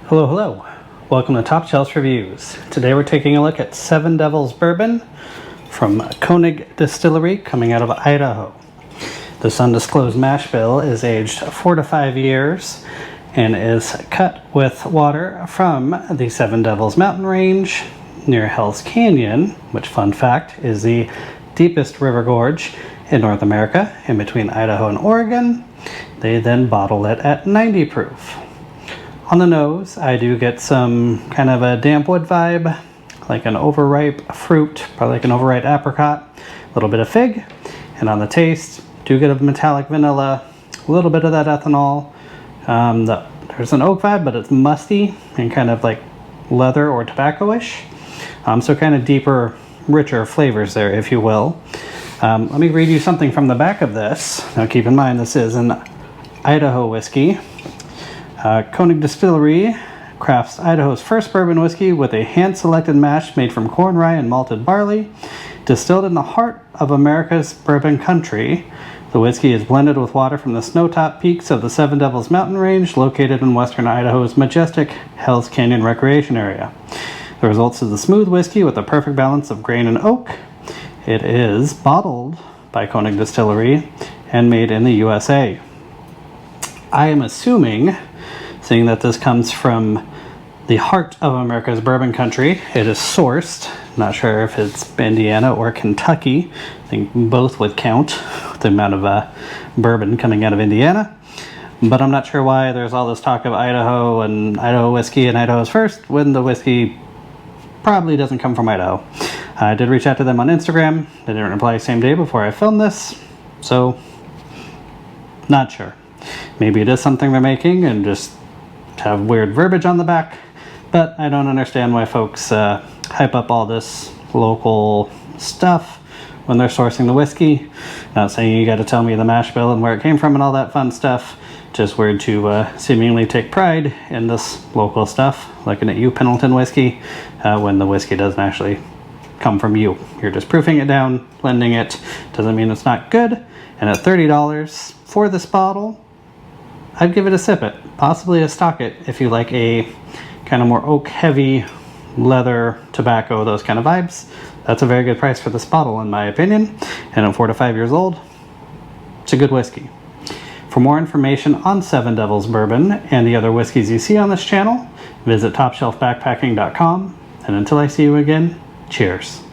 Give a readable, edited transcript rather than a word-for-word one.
Hello, hello. Welcome to Top Shelf Reviews. Today we're taking a look at Seven Devils Bourbon from Koenig Distillery coming out of Idaho. This undisclosed mash bill is aged 4 to 5 years and is cut with water from the Seven Devils mountain range near Hell's Canyon, which, fun fact, is the deepest river gorge in North America, in between Idaho and Oregon. They then bottle it at 90 proof. On the nose, I do get some kind of a damp wood vibe, like an overripe fruit, probably like an overripe apricot, a little bit of fig. And on the taste, do get a metallic vanilla, a little bit of that ethanol. There's an oak vibe, but it's musty and kind of like leather or tobacco-ish. So kind of deeper, richer flavors there, if you will. Let me read you something from the back of this. Now keep in mind, this is an Idaho whiskey. Koenig Distillery crafts Idaho's first bourbon whiskey with a hand-selected mash made from corn, rye, and malted barley. Distilled in the heart of America's bourbon country, the whiskey is blended with water from the snow-topped peaks of the Seven Devils mountain range located in western Idaho's majestic Hell's Canyon recreation area. The results is a smooth whiskey with a perfect balance of grain and oak. It is bottled by Koenig Distillery and made in the USA. I am assuming, seeing that this comes from the heart of America's bourbon country, it is sourced. Not sure if it's Indiana or Kentucky. I think both would count with the amount of bourbon coming out of Indiana. But I'm not sure why there's all this talk of Idaho and Idaho whiskey and Idaho's first when the whiskey probably doesn't come from Idaho. I did reach out to them on Instagram. They didn't reply same day before I filmed this, so not sure. Maybe it is something they're making and just have weird verbiage on the back, but I don't understand why folks hype up all this local stuff when they're sourcing the whiskey. Not saying you got to tell me the mash bill and where it came from and all that fun stuff. Just weird to seemingly take pride in this local stuff, looking at you, Pendleton whiskey, when the whiskey doesn't actually come from you. You're just proofing it down, blending it. Doesn't mean it's not good. And at $30 for this bottle, I'd give it a sip it, possibly a stock it if you like a kind of more oak heavy, leather, tobacco, those kind of vibes. That's a very good price for this bottle in my opinion. And at 4 to 5 years old, it's a good whiskey. For more information on Seven Devils Bourbon and the other whiskeys you see on this channel, visit topshelfbackpacking.com. And until I see you again, cheers.